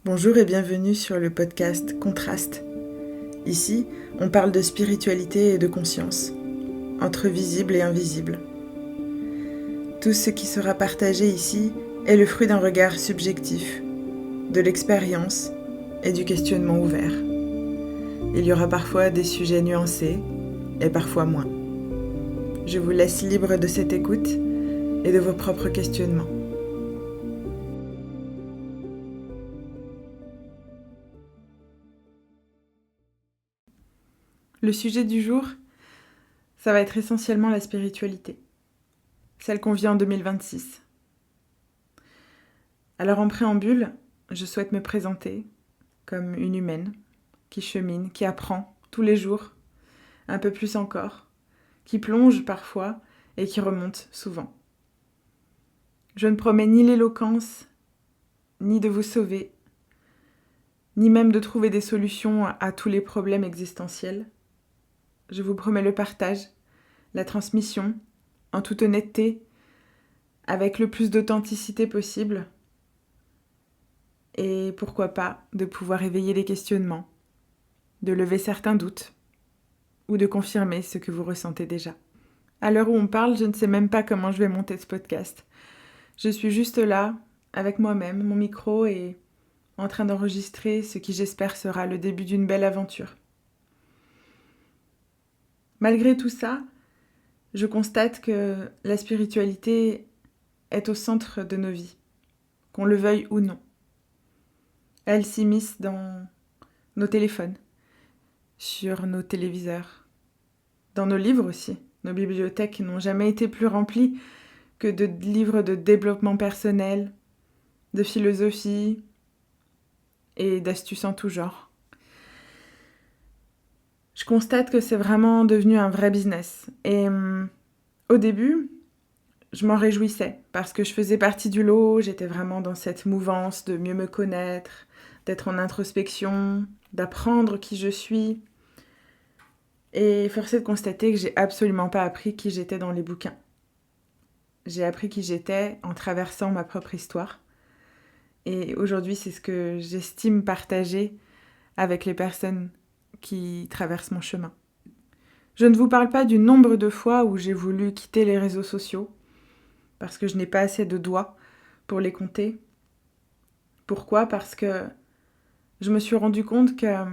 Bonjour et bienvenue sur le podcast Contraste. Ici, on parle de spiritualité et de conscience, entre visible et invisible. Tout ce qui sera partagé ici est le fruit d'un regard subjectif, de l'expérience et du questionnement ouvert. Il y aura parfois des sujets nuancés et parfois moins. Je vous laisse libre de cette écoute et de vos propres questionnements. Le sujet du jour, ça va être essentiellement la spiritualité, celle qu'on vit en 2026. Alors en préambule, je souhaite me présenter comme une humaine qui chemine, qui apprend tous les jours, un peu plus encore, qui plonge parfois et qui remonte souvent. Je ne promets ni l'éloquence, ni de vous sauver, ni même de trouver des solutions à tous les problèmes existentiels. Je vous promets le partage, la transmission, en toute honnêteté, avec le plus d'authenticité possible, et pourquoi pas de pouvoir éveiller les questionnements, de lever certains doutes, ou de confirmer ce que vous ressentez déjà. À l'heure où on parle, je ne sais même pas comment je vais monter ce podcast. Je suis juste là, avec moi-même, mon micro, et en train d'enregistrer ce qui j'espère sera le début d'une belle aventure. Malgré tout ça, je constate que la spiritualité est au centre de nos vies, qu'on le veuille ou non. Elle s'immisce dans nos téléphones, sur nos téléviseurs, dans nos livres aussi. Nos bibliothèques n'ont jamais été plus remplies que de livres de développement personnel, de philosophie et d'astuces en tout genre. Je constate que c'est vraiment devenu un vrai business. Et au début, je m'en réjouissais parce que je faisais partie du lot, j'étais vraiment dans cette mouvance de mieux me connaître, d'être en introspection, d'apprendre qui je suis. Et force est de constater que j'ai absolument pas appris qui j'étais dans les bouquins. J'ai appris qui j'étais en traversant ma propre histoire. Et aujourd'hui, c'est ce que j'estime partager avec les personnes qui traversent mon chemin. Je ne vous parle pas du nombre de fois où j'ai voulu quitter les réseaux sociaux, parce que je n'ai pas assez de doigts pour les compter. Pourquoi ? Parce que je me suis rendu compte que,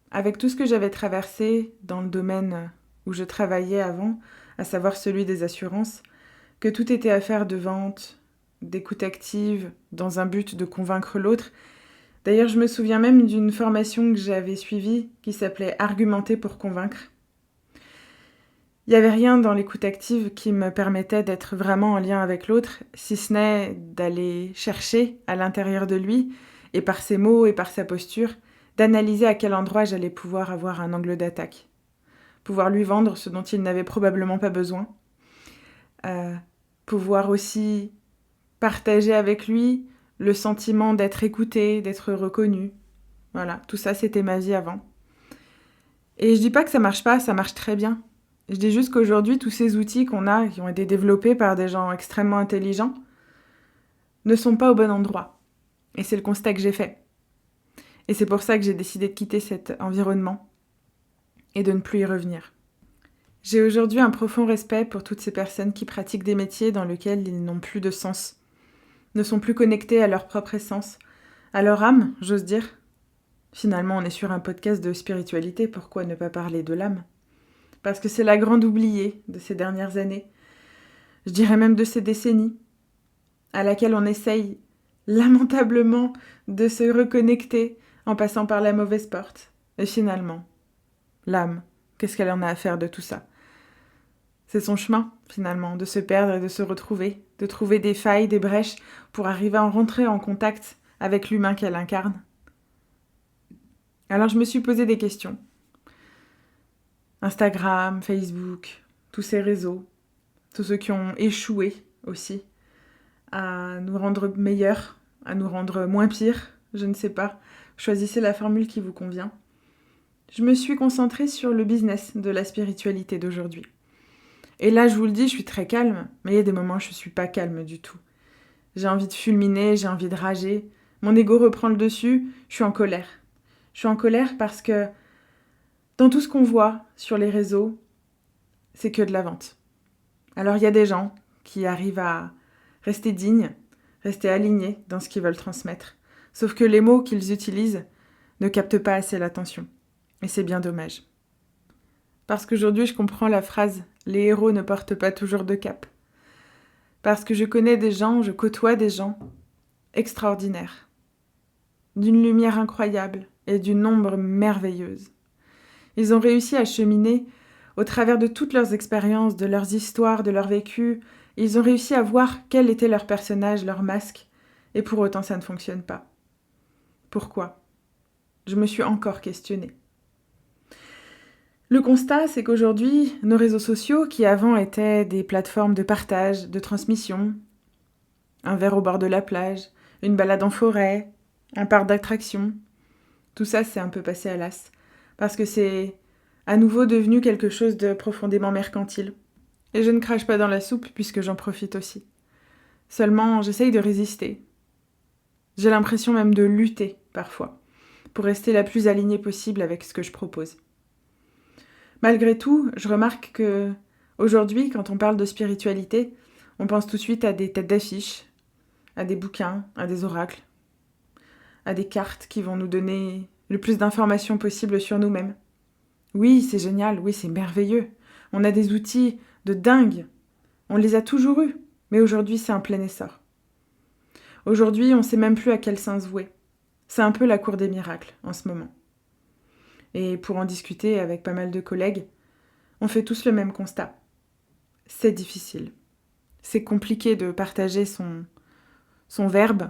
avec tout ce que j'avais traversé dans le domaine où je travaillais avant, à savoir celui des assurances, que tout était affaire de vente, d'écoute active, dans un but de convaincre l'autre. D'ailleurs, je me souviens même d'une formation que j'avais suivie qui s'appelait « Argumenter pour convaincre ». Il n'y avait rien dans l'écoute active qui me permettait d'être vraiment en lien avec l'autre, si ce n'est d'aller chercher à l'intérieur de lui, et par ses mots et par sa posture, d'analyser à quel endroit j'allais pouvoir avoir un angle d'attaque. Pouvoir lui vendre ce dont il n'avait probablement pas besoin. Pouvoir aussi partager avec lui le sentiment d'être écouté, d'être reconnu. Voilà, tout ça c'était ma vie avant. Et je dis pas que ça marche pas, ça marche très bien. Je dis juste qu'aujourd'hui, tous ces outils qu'on a, qui ont été développés par des gens extrêmement intelligents, ne sont pas au bon endroit. Et c'est le constat que j'ai fait. Et c'est pour ça que j'ai décidé de quitter cet environnement et de ne plus y revenir. J'ai aujourd'hui un profond respect pour toutes ces personnes qui pratiquent des métiers dans lesquels ils n'ont plus de sens, ne sont plus connectés à leur propre essence, à leur âme, j'ose dire. Finalement, on est sur un podcast de spiritualité, pourquoi ne pas parler de l'âme ? Parce que c'est la grande oubliée de ces dernières années, je dirais même de ces décennies, à laquelle on essaye lamentablement de se reconnecter en passant par la mauvaise porte. Et finalement, l'âme, qu'est-ce qu'elle en a à faire de tout ça ? C'est son chemin, finalement, de se perdre et de se retrouver, de trouver des failles, des brèches, pour arriver à rentrer en contact avec l'humain qu'elle incarne. Alors je me suis posé des questions. Instagram, Facebook, tous ces réseaux, tous ceux qui ont échoué aussi, à nous rendre meilleurs, à nous rendre moins pires, je ne sais pas. Choisissez la formule qui vous convient. Je me suis concentrée sur le business de la spiritualité d'aujourd'hui. Et là, je vous le dis, je suis très calme, mais il y a des moments où je ne suis pas calme du tout. J'ai envie de fulminer, j'ai envie de rager, Mon ego reprend le dessus, je suis en colère. Je suis en colère parce que dans tout ce qu'on voit sur les réseaux, c'est que de la vente. Alors il y a des gens qui arrivent à rester dignes, rester alignés dans ce qu'ils veulent transmettre. Sauf que les mots qu'ils utilisent ne captent pas assez l'attention. Et c'est bien dommage. Parce qu'aujourd'hui, je comprends la phrase « Les héros ne portent pas toujours de cap ». Parce que je connais des gens, je côtoie des gens extraordinaires, d'une lumière incroyable et d'une ombre merveilleuse. Ils ont réussi à cheminer au travers de toutes leurs expériences, de leurs histoires, de leur vécu. Ils ont réussi à voir quel était leur personnage, leur masque, et pour autant ça ne fonctionne pas. Pourquoi ? Je me suis encore questionnée. Le constat, c'est qu'aujourd'hui, nos réseaux sociaux, qui avant étaient des plateformes de partage, de transmission, un verre au bord de la plage, une balade en forêt, un parc d'attractions, tout ça c'est un peu passé à l'as, parce que c'est à nouveau devenu quelque chose de profondément mercantile. Et je ne crache pas dans la soupe puisque j'en profite aussi. Seulement, j'essaye de résister. J'ai l'impression même de lutter, parfois, pour rester la plus alignée possible avec ce que je propose. Malgré tout, je remarque que aujourd'hui, quand on parle de spiritualité, on pense tout de suite à des têtes d'affiche, à des bouquins, à des oracles, à des cartes qui vont nous donner le plus d'informations possible sur nous-mêmes. Oui, c'est génial, oui, c'est merveilleux. On a des outils de dingue. On les a toujours eus, mais aujourd'hui, c'est en plein essor. Aujourd'hui, on ne sait même plus à quel sens vouer. C'est un peu la cour des miracles en ce moment. Et pour en discuter avec pas mal de collègues, on fait tous le même constat. C'est difficile. C'est compliqué de partager son verbe,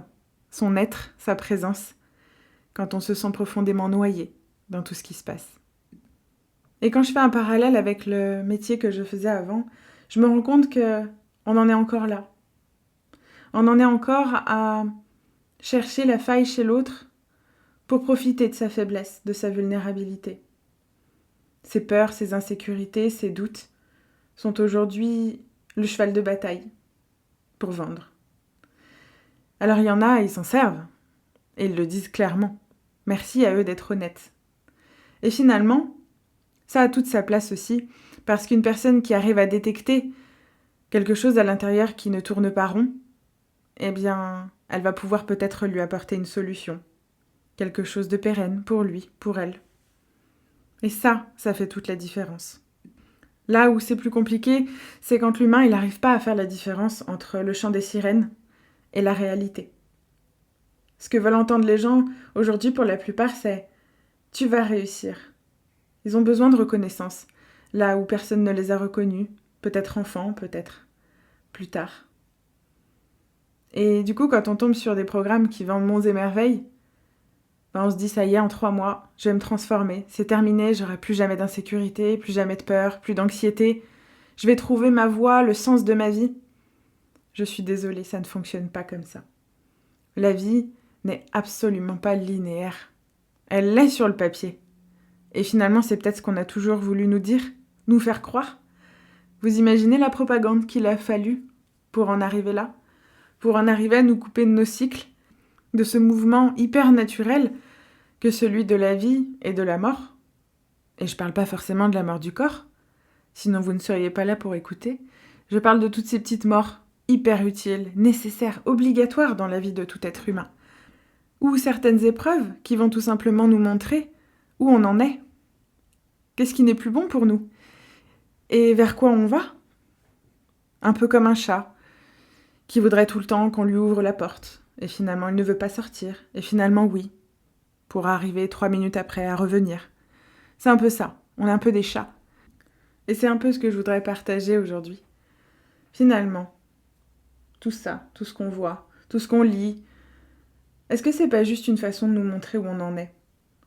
son être, sa présence, quand on se sent profondément noyé dans tout ce qui se passe. Et quand je fais un parallèle avec le métier que je faisais avant, je me rends compte qu'on en est encore là. On en est encore à chercher la faille chez l'autre pour profiter de sa faiblesse, de sa vulnérabilité. Ses peurs, ses insécurités, ses doutes sont aujourd'hui le cheval de bataille pour vendre. Alors il y en a, ils s'en servent, et ils le disent clairement. Merci à eux d'être honnêtes. Et finalement, ça a toute sa place aussi, parce qu'une personne qui arrive à détecter quelque chose à l'intérieur qui ne tourne pas rond, eh bien, elle va pouvoir peut-être lui apporter une solution. Quelque chose de pérenne pour lui, pour elle. Et ça fait toute la différence. Là où c'est plus compliqué, c'est quand l'humain, il n'arrive pas à faire la différence entre le chant des sirènes et la réalité. Ce que veulent entendre les gens aujourd'hui pour la plupart, c'est « tu vas réussir ». Ils ont besoin de reconnaissance, là où personne ne les a reconnus, peut-être enfants, peut-être plus tard. Et du coup, quand on tombe sur des programmes qui vendent monts et merveilles, on se dit ça y est, en 3 mois, je vais me transformer, c'est terminé, j'aurai plus jamais d'insécurité, plus jamais de peur, plus d'anxiété, je vais trouver ma voie, le sens de ma vie. Je suis désolée, ça ne fonctionne pas comme ça. La vie n'est absolument pas linéaire. Elle l'est sur le papier. Et finalement, c'est peut-être ce qu'on a toujours voulu nous dire, nous faire croire. Vous imaginez la propagande qu'il a fallu pour en arriver là ? Pour en arriver à nous couper de nos cycles, de ce mouvement hyper naturel que celui de la vie et de la mort. Et je parle pas forcément de la mort du corps, sinon vous ne seriez pas là pour écouter. Je parle de toutes ces petites morts hyper utiles, nécessaires, obligatoires dans la vie de tout être humain. Ou certaines épreuves qui vont tout simplement nous montrer où on en est. Qu'est-ce qui n'est plus bon pour nous ? Et vers quoi on va ? Un peu comme un chat qui voudrait tout le temps qu'on lui ouvre la porte. Et finalement, il ne veut pas sortir. Et finalement, oui. Pour arriver 3 minutes après à revenir. C'est un peu ça. On est un peu des chats. Et c'est un peu ce que je voudrais partager aujourd'hui. Finalement, tout ça, tout ce qu'on voit, tout ce qu'on lit, est-ce que c'est pas juste une façon de nous montrer où on en est ?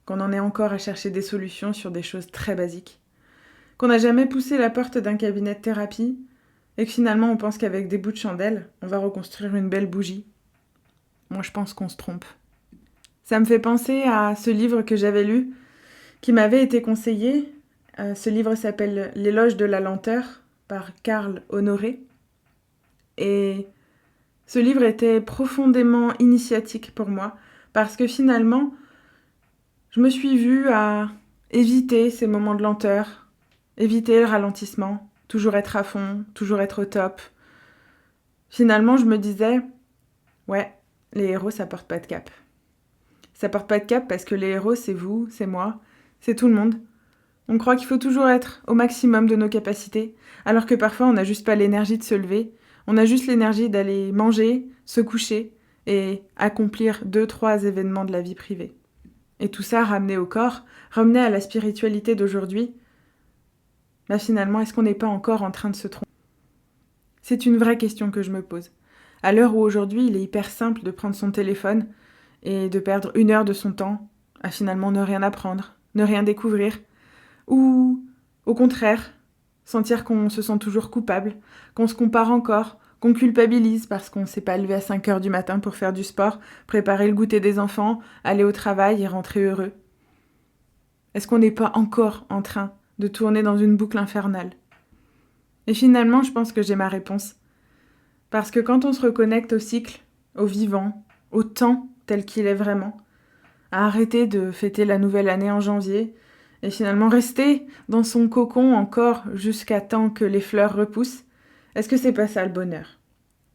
Qu'on en est encore à chercher des solutions sur des choses très basiques ? Qu'on n'a jamais poussé la porte d'un cabinet de thérapie et que finalement on pense qu'avec des bouts de chandelle, on va reconstruire une belle bougie ? Moi je pense qu'on se trompe. Ça me fait penser à ce livre que j'avais lu, qui m'avait été conseillé. Ce livre s'appelle « L'éloge de la lenteur » par Karl Honoré. Et ce livre était profondément initiatique pour moi, Parce que finalement, je me suis vue à éviter ces moments de lenteur, éviter le ralentissement, toujours être à fond, toujours être au top. Finalement, je me disais, ouais, les héros, ça porte pas de cap. Ça porte pas de cap parce que les héros, c'est vous, c'est moi, c'est tout le monde. On croit qu'il faut toujours être au maximum de nos capacités, alors que parfois on n'a juste pas l'énergie de se lever, on a juste l'énergie d'aller manger, se coucher et accomplir 2-3 événements de la vie privée. Et tout ça ramené au corps, ramené à la spiritualité d'aujourd'hui, finalement, est-ce qu'on n'est pas encore en train de se tromper ? C'est une vraie question que je me pose. À l'heure où aujourd'hui il est hyper simple de prendre son téléphone et de perdre 1 heure de son temps à finalement ne rien apprendre, ne rien découvrir, ou au contraire, sentir qu'on se sent toujours coupable, qu'on se compare encore, qu'on culpabilise parce qu'on ne s'est pas levé à 5 heures du matin pour faire du sport, préparer le goûter des enfants, aller au travail et rentrer heureux. Est-ce qu'on n'est pas encore en train de tourner dans une boucle infernale ? Et finalement, je pense que j'ai ma réponse. Parce que quand on se reconnecte au cycle, au vivant, au temps tel qu'il est vraiment, à arrêter de fêter la nouvelle année en janvier, et finalement rester dans son cocon encore jusqu'à temps que les fleurs repoussent, est-ce que c'est pas ça le bonheur ?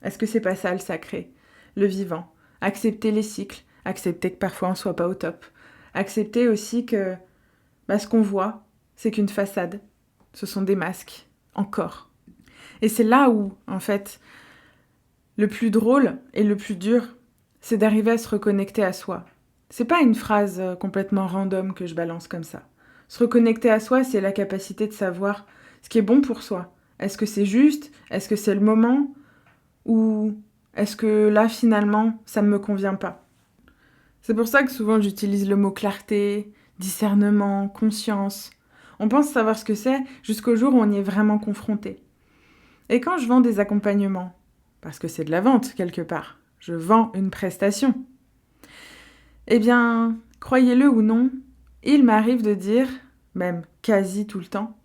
Est-ce que c'est pas ça le sacré, le vivant ? Accepter les cycles, accepter que parfois on soit pas au top, accepter aussi que ce qu'on voit, c'est qu'une façade, ce sont des masques, encore. Et c'est là où, en fait, le plus drôle et le plus dur, c'est d'arriver à se reconnecter à soi. C'est pas une phrase complètement random que je balance comme ça. Se reconnecter à soi, c'est la capacité de savoir ce qui est bon pour soi. Est-ce que c'est juste ? Est-ce que c'est le moment ? Ou est-ce que là, finalement, ça ne me convient pas ? C'est pour ça que souvent j'utilise le mot clarté, discernement, conscience. On pense savoir ce que c'est jusqu'au jour où on y est vraiment confronté. Et quand je vends des accompagnements, parce que c'est de la vente quelque part, je vends une prestation, eh bien, croyez-le ou non, il m'arrive de dire, même quasi tout le temps,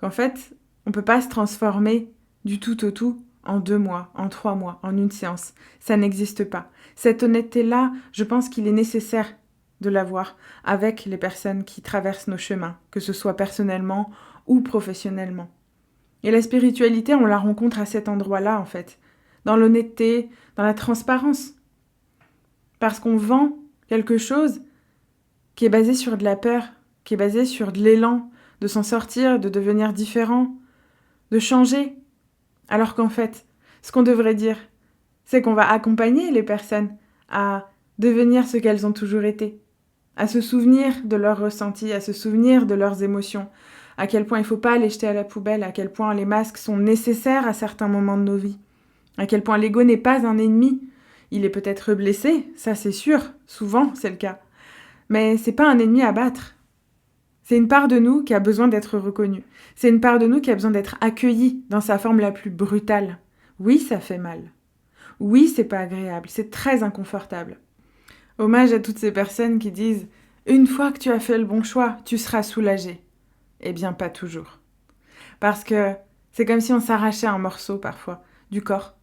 qu'en fait, on ne peut pas se transformer du tout au tout en 2 mois, en 3 mois, en une séance. Ça n'existe pas. Cette honnêteté-là, je pense qu'il est nécessaire de l'avoir avec les personnes qui traversent nos chemins, que ce soit personnellement ou professionnellement. Et la spiritualité, on la rencontre à cet endroit-là, en fait, dans l'honnêteté, dans la transparence. Parce qu'on vend quelque chose qui est basé sur de la peur, qui est basé sur de l'élan, de s'en sortir, de devenir différent, de changer. Alors qu'en fait, ce qu'on devrait dire, c'est qu'on va accompagner les personnes à devenir ce qu'elles ont toujours été, à se souvenir de leurs ressentis, à se souvenir de leurs émotions, à quel point il ne faut pas les jeter à la poubelle, à quel point les masques sont nécessaires à certains moments de nos vies, à quel point l'ego n'est pas un ennemi. Il est peut-être blessé, ça c'est sûr, souvent c'est le cas, mais c'est pas un ennemi à battre. C'est une part de nous qui a besoin d'être reconnue. C'est une part de nous qui a besoin d'être accueillie dans sa forme la plus brutale. Oui, ça fait mal. Oui, c'est pas agréable, c'est très inconfortable. Hommage à toutes ces personnes qui disent « Une fois que tu as fait le bon choix, tu seras soulagé ». Eh bien, pas toujours. Parce que c'est comme si on s'arrachait un morceau, parfois, du corps,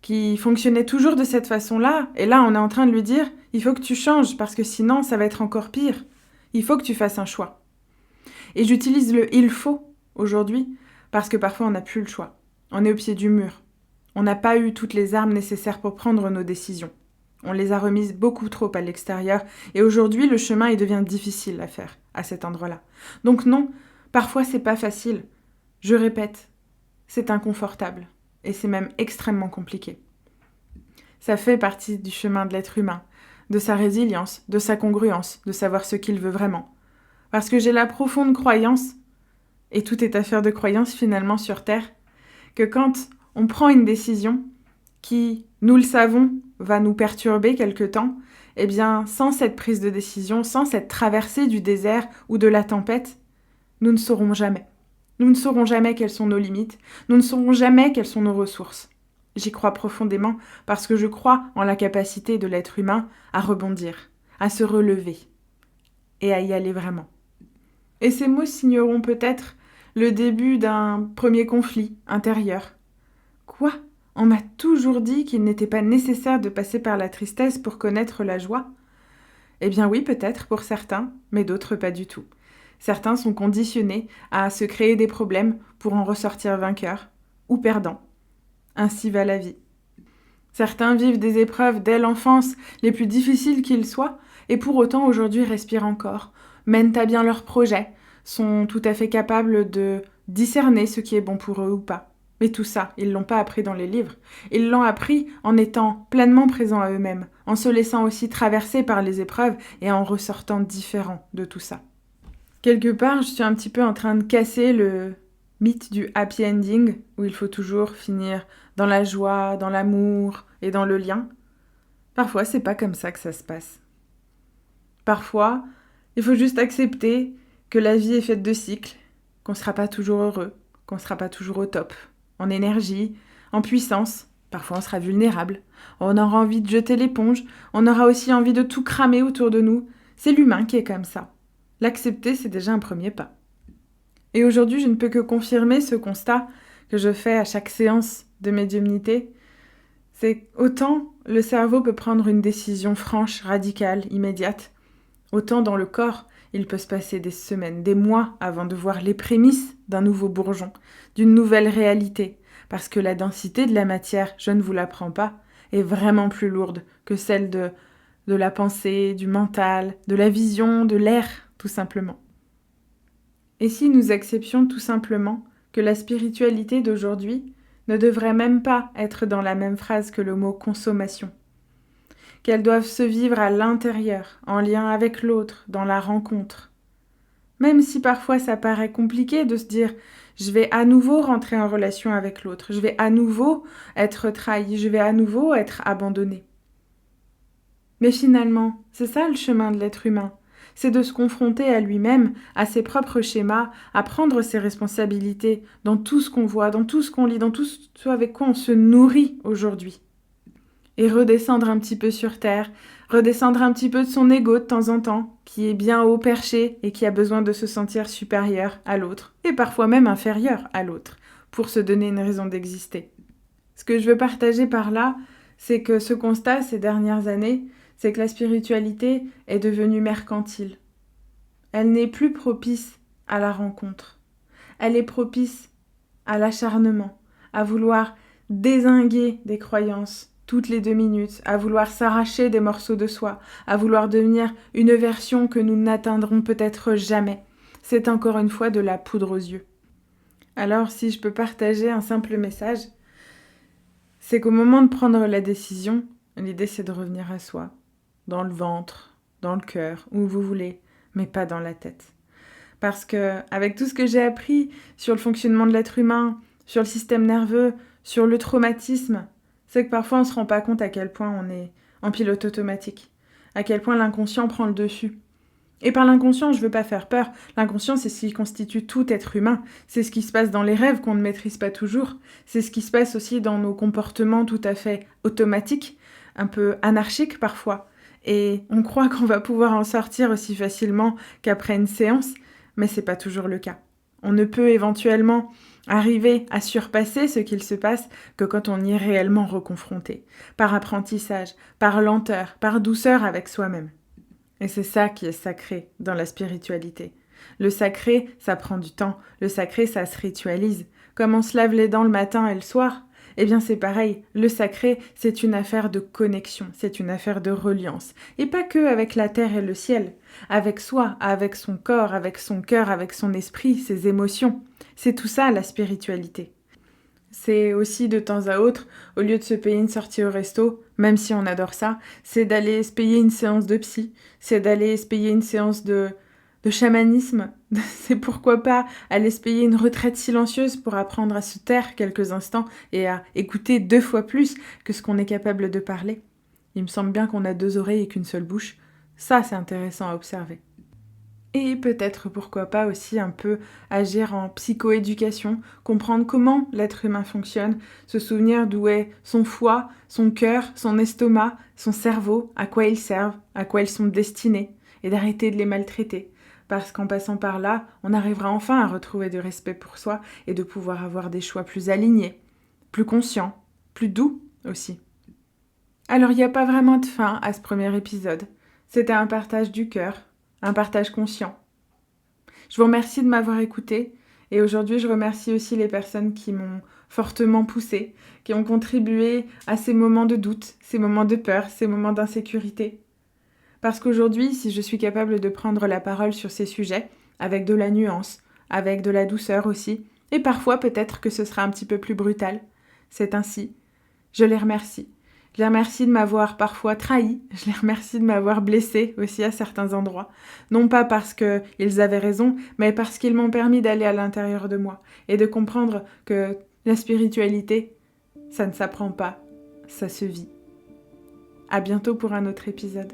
qui fonctionnait toujours de cette façon-là, et là, on est en train de lui dire « Il faut que tu changes, parce que sinon, ça va être encore pire. Il faut que tu fasses un choix. » Et j'utilise le « il faut » aujourd'hui, parce que parfois, on n'a plus le choix. On est au pied du mur. On n'a pas eu toutes les armes nécessaires pour prendre nos décisions. On les a remises beaucoup trop à l'extérieur, et aujourd'hui, le chemin, il devient difficile à faire à cet endroit-là. Donc non, parfois, c'est pas facile. Je répète, c'est inconfortable, et c'est même extrêmement compliqué. Ça fait partie du chemin de l'être humain, de sa résilience, de sa congruence, de savoir ce qu'il veut vraiment. Parce que j'ai la profonde croyance, et tout est affaire de croyance finalement sur Terre, que quand on prend une décision qui, nous le savons, va nous perturber quelque temps, eh bien, sans cette prise de décision, sans cette traversée du désert ou de la tempête, nous ne saurons jamais. Nous ne saurons jamais quelles sont nos limites, nous ne saurons jamais quelles sont nos ressources. J'y crois profondément parce que je crois en la capacité de l'être humain à rebondir, à se relever et à y aller vraiment. Et ces mots signeront peut-être le début d'un premier conflit intérieur. Quoi ? On m'a toujours dit qu'il n'était pas nécessaire de passer par la tristesse pour connaître la joie. Eh bien oui, peut-être pour certains, mais d'autres pas du tout. Certains sont conditionnés à se créer des problèmes pour en ressortir vainqueurs ou perdants. Ainsi va la vie. Certains vivent des épreuves dès l'enfance, les plus difficiles qu'ils soient, et pour autant aujourd'hui respirent encore, mènent à bien leurs projets, sont tout à fait capables de discerner ce qui est bon pour eux ou pas. Mais tout ça, ils l'ont pas appris dans les livres. Ils l'ont appris en étant pleinement présents à eux-mêmes, en se laissant aussi traverser par les épreuves et en ressortant différents de tout ça. Quelque part, je suis un petit peu en train de casser le mythe du happy ending, où il faut toujours finir dans la joie, dans l'amour et dans le lien. Parfois, c'est pas comme ça que ça se passe. Parfois, il faut juste accepter que la vie est faite de cycles, qu'on sera pas toujours heureux, qu'on sera pas toujours au top, en énergie, en puissance. Parfois, on sera vulnérable. On aura envie de jeter l'éponge. On aura aussi envie de tout cramer autour de nous. C'est l'humain qui est comme ça. L'accepter, c'est déjà un premier pas. Et aujourd'hui, je ne peux que confirmer ce constat que je fais à chaque séance de médiumnité. C'est autant le cerveau peut prendre une décision franche, radicale, immédiate, autant dans le corps, il peut se passer des semaines, des mois avant de voir les prémices d'un nouveau bourgeon, d'une nouvelle réalité, parce que la densité de la matière, je ne vous l'apprends pas, est vraiment plus lourde que celle de la pensée, du mental, de la vision, de l'air, tout simplement. Et si nous acceptions tout simplement que la spiritualité d'aujourd'hui ne devrait même pas être dans la même phrase que le mot consommation, qu'elles doivent se vivre à l'intérieur, en lien avec l'autre, dans la rencontre. Même si parfois ça paraît compliqué de se dire « je vais à nouveau rentrer en relation avec l'autre, je vais à nouveau être trahi, je vais à nouveau être abandonné ». Mais finalement, c'est ça le chemin de l'être humain. C'est de se confronter à lui-même, à ses propres schémas, à prendre ses responsabilités dans tout ce qu'on voit, dans tout ce qu'on lit, dans tout ce avec quoi on se nourrit aujourd'hui. Et redescendre un petit peu sur terre, redescendre un petit peu de son ego de temps en temps, qui est bien haut perché et qui a besoin de se sentir supérieur à l'autre, et parfois même inférieur à l'autre, pour se donner une raison d'exister. Ce que je veux partager par là, c'est que ce constat ces dernières années, c'est que la spiritualité est devenue mercantile. Elle n'est plus propice à la rencontre. Elle est propice à l'acharnement, à vouloir dézinguer des croyances toutes les 2 minutes, à vouloir s'arracher des morceaux de soi, à vouloir devenir une version que nous n'atteindrons peut-être jamais. C'est encore une fois de la poudre aux yeux. Alors, si je peux partager un simple message, c'est qu'au moment de prendre la décision, l'idée c'est de revenir à soi, dans le ventre, dans le cœur, où vous voulez, mais pas dans la tête. Parce que, avec tout ce que j'ai appris sur le fonctionnement de l'être humain, sur le système nerveux, sur le traumatisme, c'est que parfois on ne se rend pas compte à quel point on est en pilote automatique, à quel point l'inconscient prend le dessus. Et par l'inconscient, je ne veux pas faire peur. L'inconscient, c'est ce qui constitue tout être humain. C'est ce qui se passe dans les rêves qu'on ne maîtrise pas toujours. C'est ce qui se passe aussi dans nos comportements tout à fait automatiques, un peu anarchiques parfois. Et on croit qu'on va pouvoir en sortir aussi facilement qu'après une séance, mais c'est pas toujours le cas. On ne peut éventuellement arriver à surpasser ce qu'il se passe que quand on y est réellement reconfronté, par apprentissage, par lenteur, par douceur avec soi-même. Et c'est ça qui est sacré dans la spiritualité. Le sacré, ça prend du temps. Le sacré, ça se ritualise. Comme on se lave les dents le matin et le soir, eh bien c'est pareil. Le sacré, c'est une affaire de connexion, c'est une affaire de reliance. Et pas que avec la terre et le ciel. Avec soi, avec son corps, avec son cœur, avec son esprit, ses émotions. C'est tout ça la spiritualité. C'est aussi de temps à autre, au lieu de se payer une sortie au resto, même si on adore ça, c'est d'aller se payer une séance de psy, c'est d'aller se payer une séance de chamanisme, c'est pourquoi pas aller se payer une retraite silencieuse pour apprendre à se taire quelques instants et à écouter 2 fois plus que ce qu'on est capable de parler. Il me semble bien qu'on a 2 oreilles et qu'une seule bouche. Ça, c'est intéressant à observer. Et peut-être, pourquoi pas, aussi un peu agir en psychoéducation, comprendre comment l'être humain fonctionne, se souvenir d'où est son foie, son cœur, son estomac, son cerveau, à quoi ils servent, à quoi ils sont destinés, et d'arrêter de les maltraiter. Parce qu'en passant par là, on arrivera enfin à retrouver du respect pour soi et de pouvoir avoir des choix plus alignés, plus conscients, plus doux aussi. Alors il n'y a pas vraiment de fin à ce premier épisode. C'était un partage du cœur, un partage conscient. Je vous remercie de m'avoir écouté et aujourd'hui je remercie aussi les personnes qui m'ont fortement poussée, qui ont contribué à ces moments de doute, ces moments de peur, ces moments d'insécurité. Parce qu'aujourd'hui, si je suis capable de prendre la parole sur ces sujets, avec de la nuance, avec de la douceur aussi, et parfois peut-être que ce sera un petit peu plus brutal, c'est ainsi. Je les remercie. Je les remercie de m'avoir parfois trahi, je les remercie de m'avoir blessée aussi à certains endroits. Non pas parce qu'ils avaient raison, mais parce qu'ils m'ont permis d'aller à l'intérieur de moi et de comprendre que la spiritualité, ça ne s'apprend pas, ça se vit. À bientôt pour un autre épisode.